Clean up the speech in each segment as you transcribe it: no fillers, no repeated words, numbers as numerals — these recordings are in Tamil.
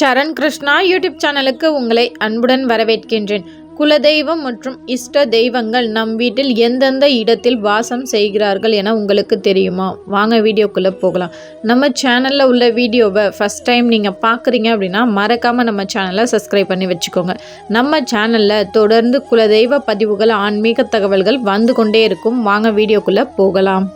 சரண் கிருஷ்ணா யூடியூப் சேனலுக்கு உங்களை அன்புடன் வரவேற்கின்றேன். குலதெய்வம் மற்றும் இஷ்ட தெய்வங்கள் நம் வீட்டில் எந்தெந்த இடத்தில் வாசம் செய்கிறார்கள் என உங்களுக்கு தெரியுமா? வாங்க வீடியோக்குள்ளே போகலாம். நம்ம சேனலில் உள்ள வீடியோவை ஃபஸ்ட் டைம் நீங்கள் பார்க்குறீங்க அப்படின்னா மறக்காமல் நம்ம சேனலை சப்ஸ்கிரைப் பண்ணி வச்சுக்கோங்க. நம்ம சேனலில் தொடர்ந்து குலதெய்வ பதிவுகள், ஆன்மீக தகவல்கள் வந்து கொண்டே இருக்கும். வாங்க வீடியோக்குள்ளே போகலாம்.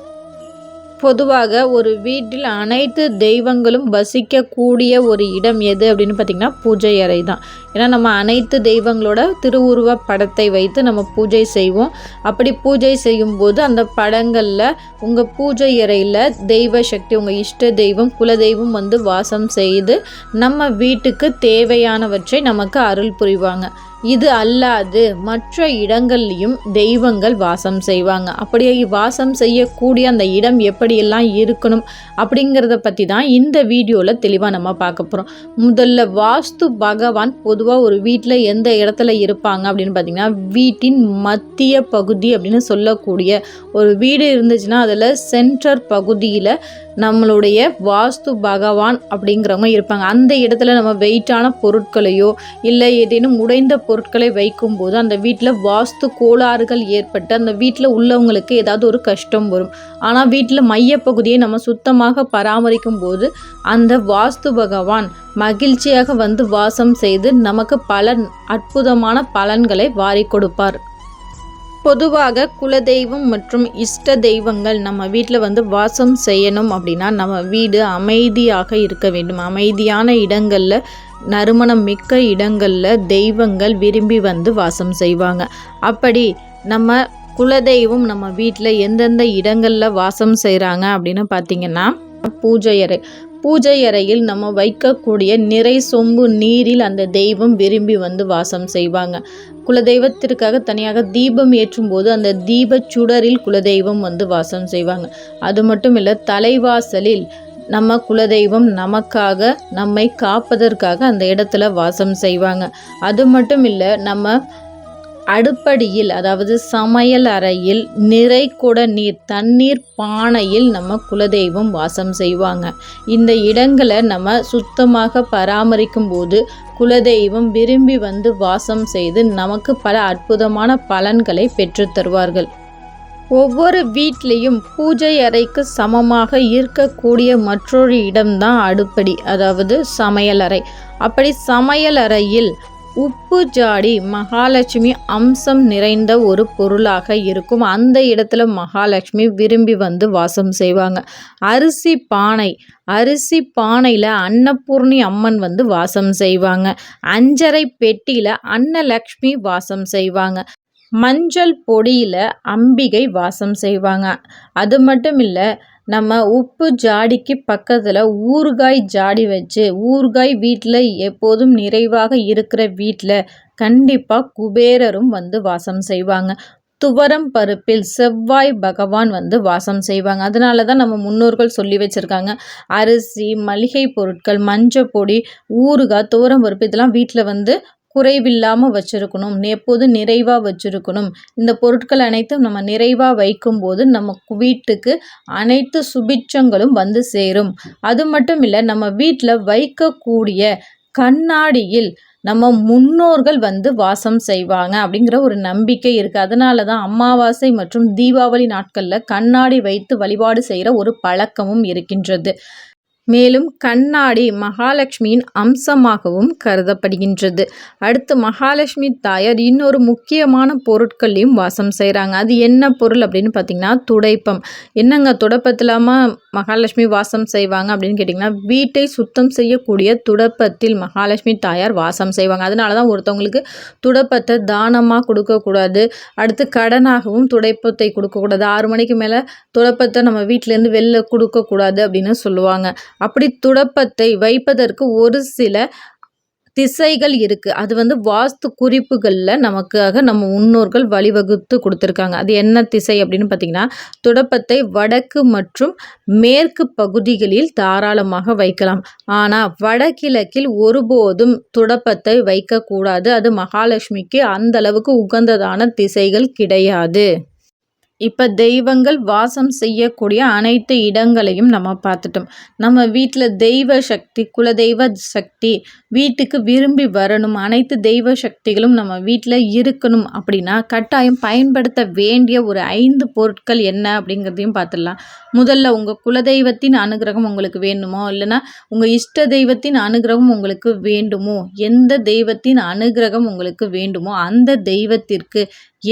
பொதுவாக ஒரு வீட்டில் அனைத்து தெய்வங்களும் வசிக்கக்கூடிய ஒரு இடம் எது அப்படின்னு பார்த்திங்கன்னா பூஜை அறை தான். ஏன்னா நம்ம அனைத்து தெய்வங்களோட திருவுருவ படத்தை வைத்து நம்ம பூஜை செய்வோம். அப்படி பூஜை செய்யும்போது அந்த படங்களில் உங்கள் பூஜை அறையில் தெய்வ சக்தி, உங்கள் இஷ்ட தெய்வம், குலதெய்வம் வந்து வாசம் செய்து நம்ம வீட்டுக்கு தேவையானவற்றை நமக்கு அருள் புரிவாங்க. இது அல்லாது மற்ற இடங்கள்லையும் தெய்வங்கள் வாசம் செய்வாங்க. அப்படியே வாசம் செய்யக்கூடிய அந்த இடம் எப்படியெல்லாம் இருக்கணும் அப்படிங்கிறத பற்றி தான் இந்த வீடியோவில் தெளிவாக நம்ம பார்க்க போகிறோம். முதல்ல வாஸ்து பகவான் பொதுவாக ஒரு வீட்டில் எந்த இடத்துல இருப்பாங்க அப்படின்னு பார்த்திங்கன்னா, வீட்டின் மத்திய பகுதி அப்படின்னு சொல்லக்கூடிய ஒரு வீடு இருந்துச்சுன்னா அதில் சென்டர் பகுதியில் நம்மளுடைய வாஸ்து பகவான் அப்படிங்கிறவங்க இருப்பாங்க. அந்த இடத்துல நம்ம வெயிட்டான பொருட்களையோ இல்லை ஏதேனும் உடைந்த பொருட்களை வைக்கும்போது அந்த வீட்டில் வாஸ்து கோளாறுகள் ஏற்பட்டு அந்த வீட்டில் உள்ளவங்களுக்கு ஏதாவது ஒரு கஷ்டம் வரும். ஆனால் வீட்டில் மையப்பகுதியை நம்ம சுத்தமாக பராமரிக்கும் போது அந்த வாஸ்து பகவான் மகிழ்ச்சியாக வந்து வாசம் செய்து நமக்கு பல அற்புதமான பலன்களை வாரி கொடுப்பார். பொதுவாக குலதெய்வம் மற்றும் இஷ்ட தெய்வங்கள் நம்ம வீட்டில் வந்து வாசம் செய்யணும் அப்படின்னா நம்ம வீடு அமைதியாக இருக்க வேண்டும். அமைதியான இடங்களில், நறுமணம் மிக்க இடங்களில் தெய்வங்கள் விரும்பி வந்து வாசம் செய்வாங்க. அப்படி நம்ம குலதெய்வம் நம்ம வீட்டில் எந்தெந்த இடங்களில் வாசம் செய்கிறாங்க அப்படின்னு பார்த்திங்கன்னா, பூஜை அறை. பூஜை அறையில் நம்ம வைக்கக்கூடிய நிறை சொம்பு நீரில் அந்த தெய்வம் விரும்பி வந்து வாசம் செய்வாங்க. குலதெய்வத்திற்காக தனியாக தீபம் ஏற்றும் போது அந்த தீப சுடரில் குலதெய்வம் வந்து வாசம் செய்வாங்க. அது மட்டும் இல்லை, தலைவாசலில் நம்ம குலதெய்வம் நமக்காக, நம்மை காப்பதற்காக அந்த இடத்துல வாசம் செய்வாங்க. அது மட்டும் இல்லை, நம்ம அடுப்படியில், அதாவது சமையல் அறையில் நிறை கொட நீர், தண்ணீர் பானையில் நம்ம குலதெய்வம் வாசம் செய்வாங்க. இந்த இடங்களை நம்ம சுத்தமாக பராமரிக்கும் போது குலதெய்வம் விரும்பி வந்து வாசம் செய்து நமக்கு பல அற்புதமான பலன்களை பெற்று தருவார்கள். ஒவ்வொரு வீட்லேயும் பூஜை அறைக்கு சமமாக இருக்கக்கூடிய மற்றொரு இடம்தான் அடுப்படி, அதாவது சமையல் அறை. அப்படி சமையல் அறையில் உப்பு ஜாடி மகாலட்சுமி அம்சம் நிறைந்த ஒரு பொருளாக இருக்கும். அந்த இடத்துல மகாலட்சுமி விரும்பி வந்து வாசம் செய்வாங்க. அரிசி பானையில் அன்னபூர்ணி அம்மன் வந்து வாசம் செய்வாங்க. அஞ்சரை பெட்டியில் அன்னலக்ஷ்மி வாசம் செய்வாங்க. மஞ்சள் பொடியில் அம்பிகை வாசம் செய்வாங்க. அது மட்டும் இல்லை, நம்ம உப்பு ஜாடிக்கு பக்கத்தில் ஊறுகாய் ஜாடி வச்சு, ஊறுகாய் வீட்டில் எப்போதும் நிறைவாக இருக்கிற வீட்டில் கண்டிப்பாக குபேரரும் வந்து வாசம் செய்வாங்க. துவரம் பருப்பில் செவ்வாய் பகவான் வந்து வாசம் செய்வாங்க. அதனால தான் நம்ம முன்னோர்கள் சொல்லி வச்சுருக்காங்க, அரிசி, மளிகை பொருட்கள், மஞ்சள் பொடி, ஊறுகாய், துவரம் பருப்பு இதெல்லாம் வீட்டில் வந்து குறைவில்லாமல் வச்சுருக்கணும், எப்போதும் நிறைவாக வச்சுருக்கணும். இந்த பொருட்கள் அனைத்தும் நம்ம நிறைவாக வைக்கும்போது நம்ம வீட்டுக்கு அனைத்து சுபிட்சங்களும் வந்து சேரும். அது மட்டும் இல்லை, நம்ம வீட்டில் வைக்கக்கூடிய கண்ணாடியில் நம்ம முன்னோர்கள் வந்து வாசம் செய்வாங்க அப்படிங்கிற ஒரு நம்பிக்கை இருக்குது. அதனால தான் அமாவாசை மற்றும் தீபாவளி நாட்களில் கண்ணாடி வைத்து வழிபாடு செய்கிற ஒரு பழக்கமும் இருக்கின்றது. மேலும் கண்ணாடி மகாலட்சுமியின் அம்சமாகவும் கருதப்படுகின்றது. அடுத்து மகாலட்சுமி தாயார் இன்னொரு முக்கியமான பொருட்களையும் வாசம் செய்கிறாங்க. அது என்ன பொருள் அப்படின்னு பார்த்திங்கன்னா, துடைப்பம். என்னங்க துடைப்பத்திலாமா மகாலட்சுமி வாசம் செய்வாங்க அப்படின்னு கேட்டிங்கன்னா, வீட்டை சுத்தம் செய்யக்கூடிய துடைப்பத்தில் மகாலட்சுமி தாயார் வாசம் செய்வாங்க. அதனால தான் ஒருத்தவங்களுக்கு துடைப்பத்தை தானமாக கொடுக்கக்கூடாது, அடுத்து கடனாகவும் துடைப்பத்தை கொடுக்கக்கூடாது, 6 மணிக்கு மேலே துடைப்பத்தை நம்ம வீட்டிலேருந்து வெளில கொடுக்கக்கூடாது அப்படின்னு சொல்லுவாங்க. அப்படி துடைப்பத்தை வைப்பதற்கு ஒரு சில திசைகள் இருக்குது. அது வந்து வாஸ்து குறிப்புகளில் நமக்காக நம்ம முன்னோர்கள் வழிவகுத்து கொடுத்துருக்காங்க. அது என்ன திசை அப்படின்னு பார்த்திங்கன்னா, துடைப்பத்தை வடக்கு மற்றும் மேற்கு பகுதிகளில் தாராளமாக வைக்கலாம். ஆனால் வடகிழக்கில் ஒருபோதும் துடைப்பத்தை வைக்கக்கூடாது. அது மகாலட்சுமிக்கு அந்த அளவுக்கு உகந்ததான திசைகள் கிடையாது. இப்போ தெய்வங்கள் வாசம் செய்யக்கூடிய அனைத்து இடங்களையும் நம்ம பார்த்துட்டோம். நம்ம வீட்டில் தெய்வ சக்தி, குலதெய்வ சக்தி வீட்டுக்கு விரும்பி வரணும், அனைத்து தெய்வ சக்திகளும் நம்ம வீட்டில் இருக்கணும் அப்படின்னா கட்டாயம் பயன்படுத்த வேண்டிய ஒரு 5 பொருட்கள் என்ன அப்படிங்கிறதையும் பார்த்துடலாம். முதல்ல உங்கள் குலதெய்வத்தின் அனுகிரகம் உங்களுக்கு வேணுமோ, இல்லைன்னா உங்கள் இஷ்ட தெய்வத்தின் அனுகிரகம் உங்களுக்கு வேண்டுமோ, எந்த தெய்வத்தின் அனுகிரகம் உங்களுக்கு வேண்டுமோ அந்த தெய்வத்திற்கு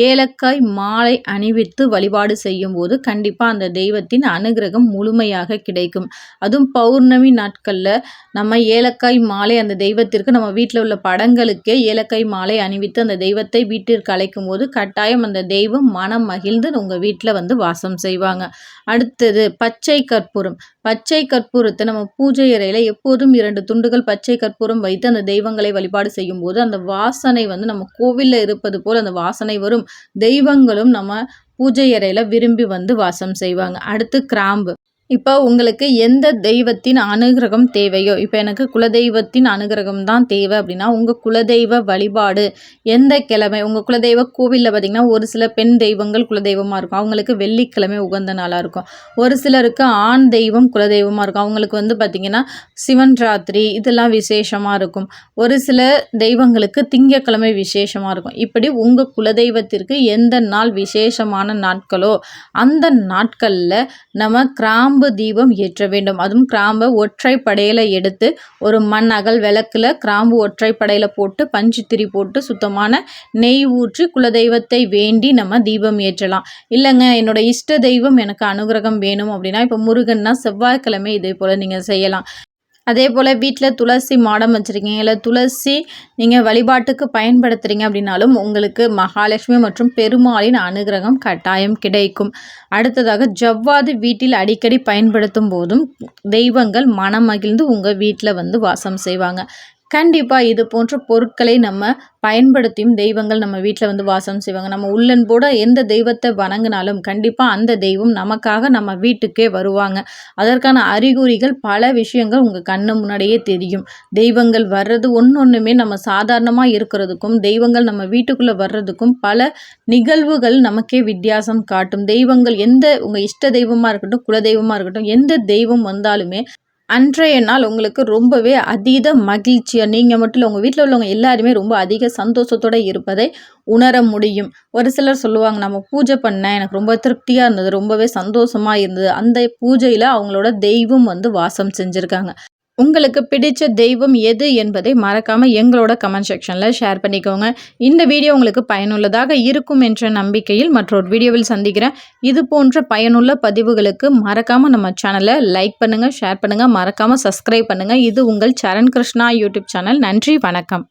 ஏலக்காய் மாலை அணிவித்து வழிபாடு செய்யும் போது கண்டிப்பாக அந்த தெய்வத்தின் அனுகிரகம் முழுமையாக கிடைக்கும். அதுவும் பௌர்ணமி நாட்களில் நம்ம ஏலக்காய் மாலை அந்த தெய்வத்திற்கு நம்ம வீட்டில் உள்ள படங்களுக்கே ஏலக்காய் மாலை அணிவித்து அந்த தெய்வத்தை வீட்டிற்கு அழைக்கும் போது கட்டாயம் அந்த தெய்வம் மனம் மகிழ்ந்து உங்கள் வீட்டில் வந்து வாசம் செய்வாங்க. அடுத்தது பச்சை கற்பூரம். பச்சை கற்பூரத்தை நம்ம பூஜை அறையில் எப்போதும் 2 துண்டுகள் பச்சை கற்பூரம் வைத்து அந்த தெய்வங்களை வழிபாடு செய்யும் போது அந்த வாசனை வந்து நம்ம கோவிலில் இருப்பது போல் அந்த வாசனை வரும். தெய்வங்களும் நம்ம பூஜை அறையில் விரும்பி வந்து வாசம் செய்வாங்க. அடுத்து கிராம்பு. இப்போ உங்களுக்கு எந்த தெய்வத்தின் அனுகிரகம் தேவையோ, இப்போ எனக்கு குலதெய்வத்தின் அனுகிரகம் தான் தேவை அப்படின்னா உங்கள் குலதெய்வ வழிபாடு எந்த கிழமை உங்கள் குலதெய்வ கோவிலில் பார்த்திங்கன்னா ஒரு சில பெண் தெய்வங்கள் குலதெய்வமாக இருக்கும், அவங்களுக்கு வெள்ளிக்கிழமை உகந்த நாளாக இருக்கும். ஒரு சிலருக்கு ஆண் தெய்வம் குலதெய்வமாக இருக்கும், அவங்களுக்கு வந்து பார்த்திங்கன்னா சிவன் ராத்திரி இதெல்லாம் விசேஷமாக இருக்கும். ஒரு சில தெய்வங்களுக்கு திங்கக்கிழமை விசேஷமாக இருக்கும். இப்படி உங்கள் குலதெய்வத்திற்கு எந்த நாள் விசேஷமான நாட்களோ அந்த நாட்களில் நம்ம கிராம்பு தீபம் ஏற்ற வேண்டும். அதுவும் கிராம்பை ஒற்றைப்படையில் எடுத்து ஒரு மண் அகல் விளக்குல கிராம்பு ஒற்றைப்படையில் போட்டு பஞ்சு திரி போட்டு சுத்தமான நெய் ஊற்றி குலதெய்வத்தை வேண்டி நம்ம தீபம் ஏற்றலாம். இல்லைங்க என்னோட இஷ்ட தெய்வம் எனக்கு அனுகிரகம் வேணும் அப்படின்னா இப்போ முருகன்னா செவ்வாய்க்கிழமை இதே போல் நீங்கள் செய்யலாம். அதே போல் வீட்டில் துளசி மாடம் வச்சுருக்கீங்க, இல்லை துளசி நீங்கள் வழிபாட்டுக்கு பயன்படுத்துகிறீங்க அப்படின்னாலும் உங்களுக்கு மகாலட்சுமி மற்றும் பெருமாளின் அனுகிரகம் கட்டாயம் கிடைக்கும். அடுத்ததாக ஜவ்வாது வீட்டில் அடிக்கடி பயன்படுத்தும் போதும் தெய்வங்கள் மனம் மகிழ்ந்து உங்கள் வீட்டில் வந்து வாசம் செய்வாங்க. கண்டிப்பாக இது போன்ற பொருட்களை நம்ம பயன்படுத்தியும் தெய்வங்கள் நம்ம வீட்டில் வந்து வாசம் செய்வாங்க. நம்ம உள்ளன்போட எந்த தெய்வத்தை வணங்கினாலும் கண்டிப்பாக அந்த தெய்வம் நமக்காக நம்ம வீட்டுக்கே வருவாங்க. அதற்கான அறிகுறிகள் பல விஷயங்கள் உங்கள் கண்ணு முன்னாடியே தெரியும். தெய்வங்கள் வர்றது ஒன்றுமே நம்ம சாதாரணமாக இருக்கிறதுக்கும் தெய்வங்கள் நம்ம வீட்டுக்குள்ளே வர்றதுக்கும் பல நிகழ்வுகள் நமக்கே வித்தியாசம் காட்டும். தெய்வங்கள் உங்கள் இஷ்ட தெய்வமாக இருக்கட்டும், குலதெய்வமாக இருக்கட்டும், எந்த தெய்வம் வந்தாலுமே அன்றைய நாள் உங்களுக்கு ரொம்பவே அதீத மகிழ்ச்சியாக நீங்கள் மட்டும் இல்லை உங்கள் வீட்டில் உள்ளவங்க எல்லாருமே ரொம்ப அதிக சந்தோஷத்தோடு இருப்பதை உணர முடியும். ஒரு சிலர் சொல்லுவாங்க, நம்ம பூஜை பண்ணேன் எனக்கு ரொம்ப திருப்தியாக இருந்தது, ரொம்பவே சந்தோஷமாக இருந்தது, அந்த பூஜையில் அவங்களோட தெய்வம் வந்து வாசம் செஞ்சுருக்காங்க. உங்களுக்கு பிடிச்ச தெய்வம் எது என்பதை மறக்காமல் எங்களோட கமெண்ட் செக்ஷனில் ஷேர் பண்ணிக்கோங்க. இந்த வீடியோ உங்களுக்கு பயனுள்ளதாக இருக்கும் என்ற நம்பிக்கையில் மற்றொரு வீடியோவில் சந்திக்கிறேன். இது போன்ற பயனுள்ள பதிவுகளுக்கு மறக்காமல் நம்ம சேனலை லைக் பண்ணுங்கள், ஷேர் பண்ணுங்கள், மறக்காமல் சப்ஸ்கிரைப் பண்ணுங்கள். இது உங்கள் சரண் கிருஷ்ணா யூடியூப் சேனல். நன்றி, வணக்கம்.